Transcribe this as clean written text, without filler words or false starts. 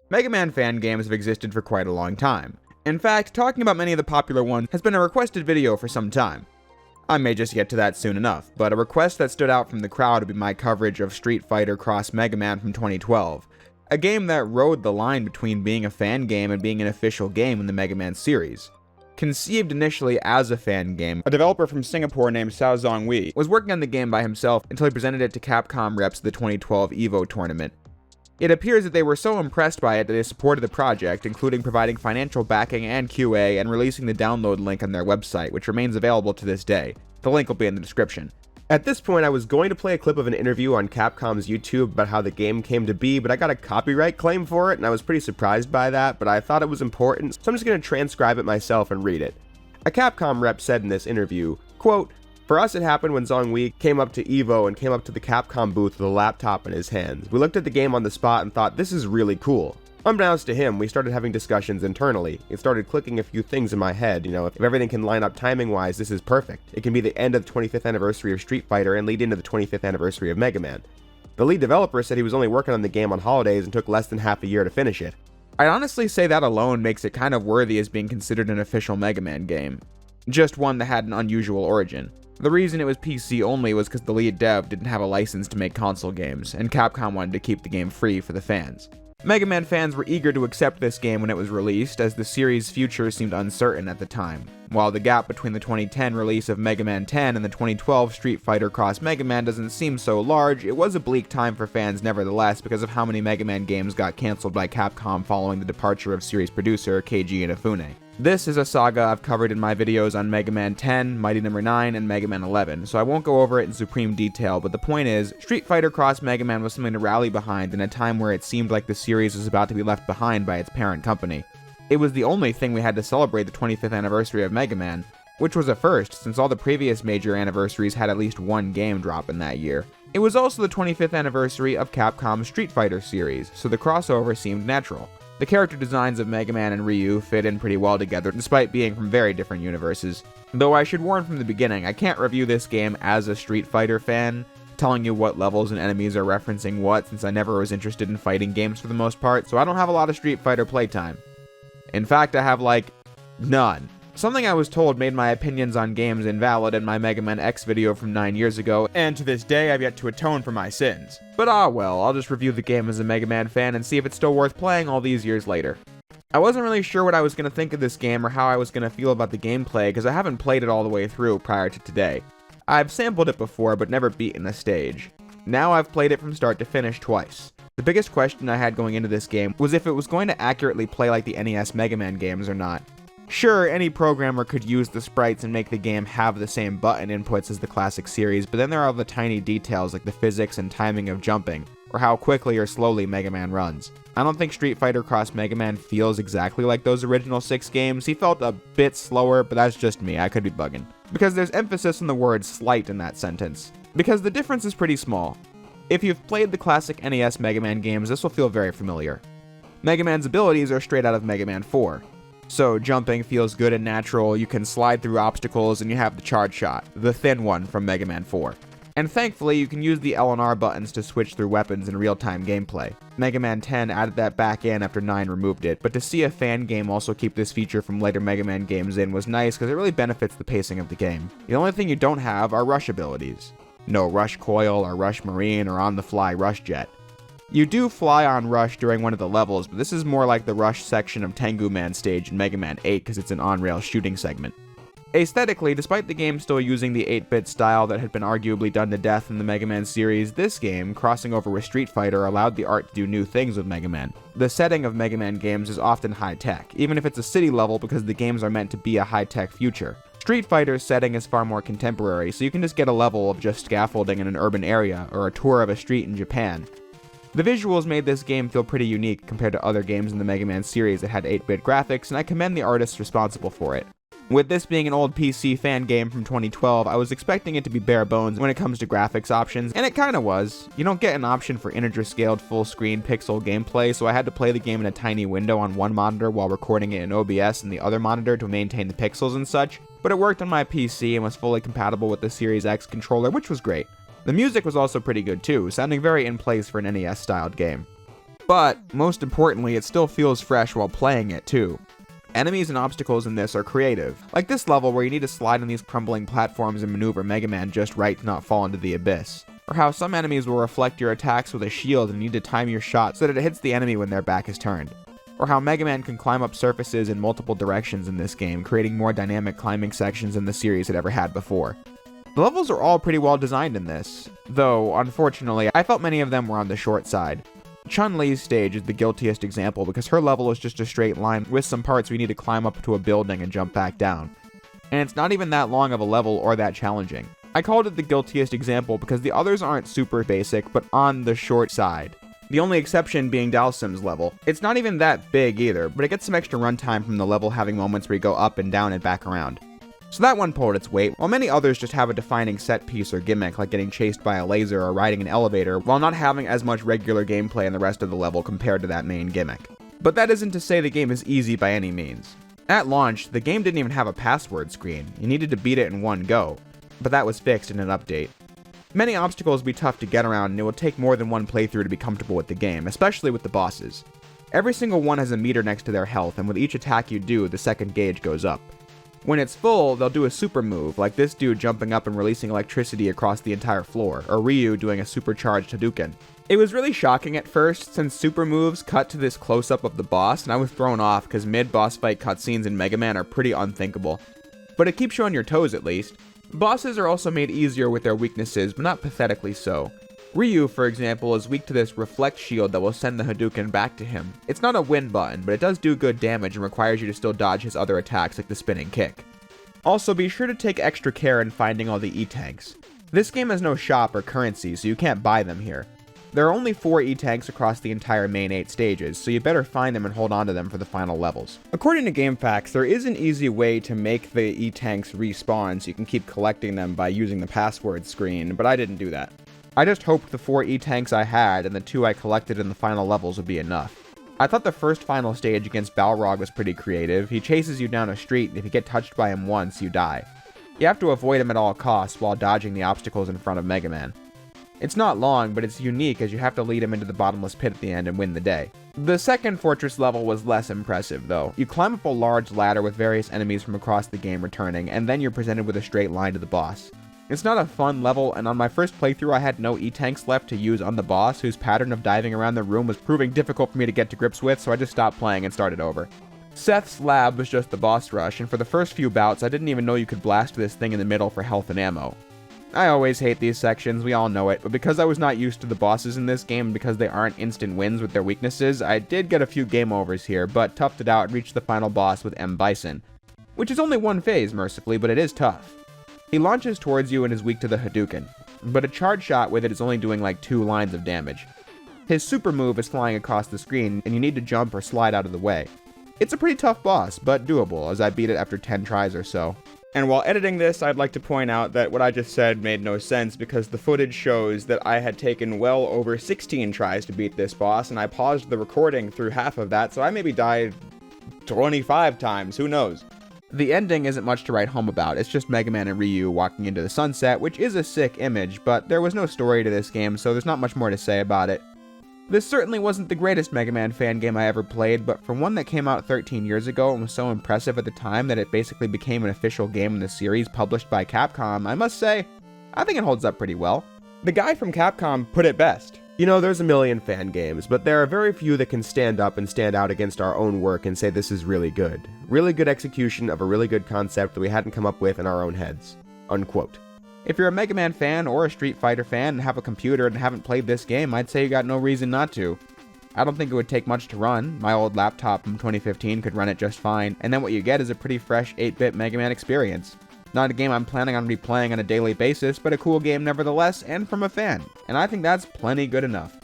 Mega Man fan games have existed for quite a long time. In fact, talking about many of the popular ones has been a requested video for some time. I may just get to that soon enough, but a request that stood out from the crowd would be my coverage of Street Fighter Cross Mega Man from 2012, a game that rode the line between being a fan game and being an official game in the Mega Man series. Conceived initially as a fan game, a developer from Singapore named Sao Zong Wei was working on the game by himself until he presented it to Capcom reps at the 2012 EVO tournament. It appears that they were so impressed by it that they supported the project, including providing financial backing and QA and releasing the download link on their website, which remains available to this day. The link will be in the description. At this point, I was going to play a clip of an interview on Capcom's YouTube about how the game came to be, but I got a copyright claim for it, and I was pretty surprised by that, but I thought it was important, so I'm just going to transcribe it myself and read it. A Capcom rep said in this interview, quote, "For us it happened when Zong Wei came up to EVO and came up to the Capcom booth with a laptop in his hands. We looked at the game on the spot and thought, this is really cool. Unbeknownst to him, we started having discussions internally. It started clicking a few things in my head. If everything can line up timing-wise, this is perfect. It can be the end of the 25th anniversary of Street Fighter and lead into the 25th anniversary of Mega Man." The lead developer said he was only working on the game on holidays and took less than half a year to finish it. I'd honestly say that alone makes it kind of worthy as being considered an official Mega Man game. Just one that had an unusual origin. The reason it was PC only was because the lead dev didn't have a license to make console games, and Capcom wanted to keep the game free for the fans. Mega Man fans were eager to accept this game when it was released, as the series' future seemed uncertain at the time. While the gap between the 2010 release of Mega Man 10 and the 2012 Street Fighter Cross Mega Man doesn't seem so large, it was a bleak time for fans nevertheless because of how many Mega Man games got cancelled by Capcom following the departure of series producer Keiji Inafune. This is a saga I've covered in my videos on Mega Man 10, Mighty No. 9, and Mega Man 11, so I won't go over it in supreme detail, but the point is, Street Fighter Cross Mega Man was something to rally behind in a time where it seemed like the series was about to be left behind by its parent company. It was the only thing we had to celebrate the 25th anniversary of Mega Man, which was a first since all the previous major anniversaries had at least one game drop in that year. It was also the 25th anniversary of Capcom's Street Fighter series, so the crossover seemed natural. The character designs of Mega Man and Ryu fit in pretty well together, despite being from very different universes. Though I should warn from the beginning, I can't review this game as a Street Fighter fan, telling you what levels and enemies are referencing what, since I never was interested in fighting games for the most part, so I don't have a lot of Street Fighter playtime. In fact, I have none. Something I was told made my opinions on games invalid in my Mega Man X video from 9 years ago, and to this day I've yet to atone for my sins. But well, I'll just review the game as a Mega Man fan and see if it's still worth playing all these years later. I wasn't really sure what I was going to think of this game or how I was going to feel about the gameplay because I haven't played it all the way through prior to today. I've sampled it before but never beaten a stage. Now I've played it from start to finish twice. The biggest question I had going into this game was if it was going to accurately play like the NES Mega Man games or not. Sure, any programmer could use the sprites and make the game have the same button inputs as the classic series, but then there are all the tiny details like the physics and timing of jumping, or how quickly or slowly Mega Man runs. I don't think Street Fighter Cross Mega Man feels exactly like those original 6 games. He felt a bit slower, but that's just me, I could be bugging. Because there's emphasis on the word slight in that sentence. Because the difference is pretty small. If you've played the classic NES Mega Man games, this will feel very familiar. Mega Man's abilities are straight out of Mega Man 4. So jumping feels good and natural, you can slide through obstacles, and you have the charge shot, the thin one from Mega Man 4. And thankfully, you can use the L and R buttons to switch through weapons in real-time gameplay. Mega Man 10 added that back in after 9 removed it, but to see a fan game also keep this feature from later Mega Man games in was nice because it really benefits the pacing of the game. The only thing you don't have are rush abilities. No Rush Coil or Rush Marine or on-the-fly Rush Jet. You do fly on Rush during one of the levels, but this is more like the Rush section of Tengu Man stage in Mega Man 8 because it's an on-rail shooting segment. Aesthetically, despite the game still using the 8-bit style that had been arguably done to death in the Mega Man series, this game, crossing over with Street Fighter, allowed the art to do new things with Mega Man. The setting of Mega Man games is often high-tech, even if it's a city level because the games are meant to be a high-tech future. Street Fighter's setting is far more contemporary, so you can just get a level of just scaffolding in an urban area, or a tour of a street in Japan. The visuals made this game feel pretty unique compared to other games in the Mega Man series that had 8-bit graphics, and I commend the artists responsible for it. With this being an old PC fan game from 2012, I was expecting it to be bare bones when it comes to graphics options, and it kinda was. You don't get an option for integer-scaled full-screen pixel gameplay, so I had to play the game in a tiny window on one monitor while recording it in OBS and the other monitor to maintain the pixels and such, but it worked on my PC and was fully compatible with the Series X controller, which was great. The music was also pretty good too, sounding very in place for an NES-styled game. But, most importantly, it still feels fresh while playing it too. Enemies and obstacles in this are creative, like this level where you need to slide on these crumbling platforms and maneuver Mega Man just right to not fall into the abyss. Or how some enemies will reflect your attacks with a shield and you need to time your shot so that it hits the enemy when their back is turned. Or how Mega Man can climb up surfaces in multiple directions in this game, creating more dynamic climbing sections than the series had ever had before. The levels are all pretty well designed in this, though, unfortunately, I felt many of them were on the short side. Chun-Li's stage is the guiltiest example because her level is just a straight line with some parts where you need to climb up to a building and jump back down. And it's not even that long of a level or that challenging. I called it the guiltiest example because the others aren't super basic, but on the short side. The only exception being Dalsim's level. It's not even that big either, but it gets some extra runtime from the level having moments where you go up and down and back around. So that one pulled its weight, while many others just have a defining set piece or gimmick like getting chased by a laser or riding an elevator, while not having as much regular gameplay in the rest of the level compared to that main gimmick. But that isn't to say the game is easy by any means. At launch, the game didn't even have a password screen, you needed to beat it in one go, but that was fixed in an update. Many obstacles will be tough to get around and it will take more than one playthrough to be comfortable with the game, especially with the bosses. Every single one has a meter next to their health, and with each attack you do, the second gauge goes up. When it's full, they'll do a super move, like this dude jumping up and releasing electricity across the entire floor, or Ryu doing a supercharged Hadouken. It was really shocking at first, since super moves cut to this close-up of the boss, and I was thrown off because mid-boss fight cutscenes in Mega Man are pretty unthinkable. But it keeps you on your toes at least. Bosses are also made easier with their weaknesses, but not pathetically so. Ryu, for example, is weak to this reflect shield that will send the Hadouken back to him. It's not a win button, but it does do good damage and requires you to still dodge his other attacks like the spinning kick. Also, be sure to take extra care in finding all the E-Tanks. This game has no shop or currency, so you can't buy them here. There are only 4 E-Tanks across the entire main 8 stages, so you better find them and hold on to them for the final levels. According to GameFAQs, there is an easy way to make the E-Tanks respawn so you can keep collecting them by using the password screen, but I didn't do that. I just hoped the 4 E-Tanks I had and the 2 I collected in the final levels would be enough. I thought the first final stage against Balrog was pretty creative. He chases you down a street, and if you get touched by him once, you die. You have to avoid him at all costs while dodging the obstacles in front of Mega Man. It's not long, but it's unique as you have to lead him into the bottomless pit at the end and win the day. The second fortress level was less impressive, though. You climb up a large ladder with various enemies from across the game returning, and then you're presented with a straight line to the boss. It's not a fun level, and on my first playthrough I had no E-Tanks left to use on the boss, whose pattern of diving around the room was proving difficult for me to get to grips with, so I just stopped playing and started over. Seth's lab was just the boss rush, and for the first few bouts I didn't even know you could blast this thing in the middle for health and ammo. I always hate these sections, we all know it, but because I was not used to the bosses in this game and because they aren't instant wins with their weaknesses, I did get a few game overs here, but toughed it out and reached the final boss with M. Bison. Which is only one phase, mercifully, but it is tough. He launches towards you and is weak to the Hadouken, but a charge shot with it is only doing like 2 lines of damage. His super move is flying across the screen, and you need to jump or slide out of the way. It's a pretty tough boss, but doable, as I beat it after 10 tries or so. And while editing this, I'd like to point out that what I just said made no sense because the footage shows that I had taken well over 16 tries to beat this boss, and I paused the recording through half of that, so I maybe died 25 times, who knows? The ending isn't much to write home about, it's just Mega Man and Ryu walking into the sunset, which is a sick image, but there was no story to this game, so there's not much more to say about it. This certainly wasn't the greatest Mega Man fan game I ever played, but for one that came out 13 years ago and was so impressive at the time that it basically became an official game in the series published by Capcom, I must say, I think it holds up pretty well. The guy from Capcom put it best. You know, there's a million fan games, but there are very few that can stand up and stand out against our own work and say this is really good. Really good execution of a really good concept that we hadn't come up with in our own heads. Unquote. If you're a Mega Man fan or a Street Fighter fan and have a computer and haven't played this game, I'd say you got no reason not to. I don't think it would take much to run. My old laptop from 2015 could run it just fine, and then what you get is a pretty fresh 8-bit Mega Man experience. Not a game I'm planning on replaying on a daily basis, but a cool game nevertheless, and from a fan. And I think that's plenty good enough.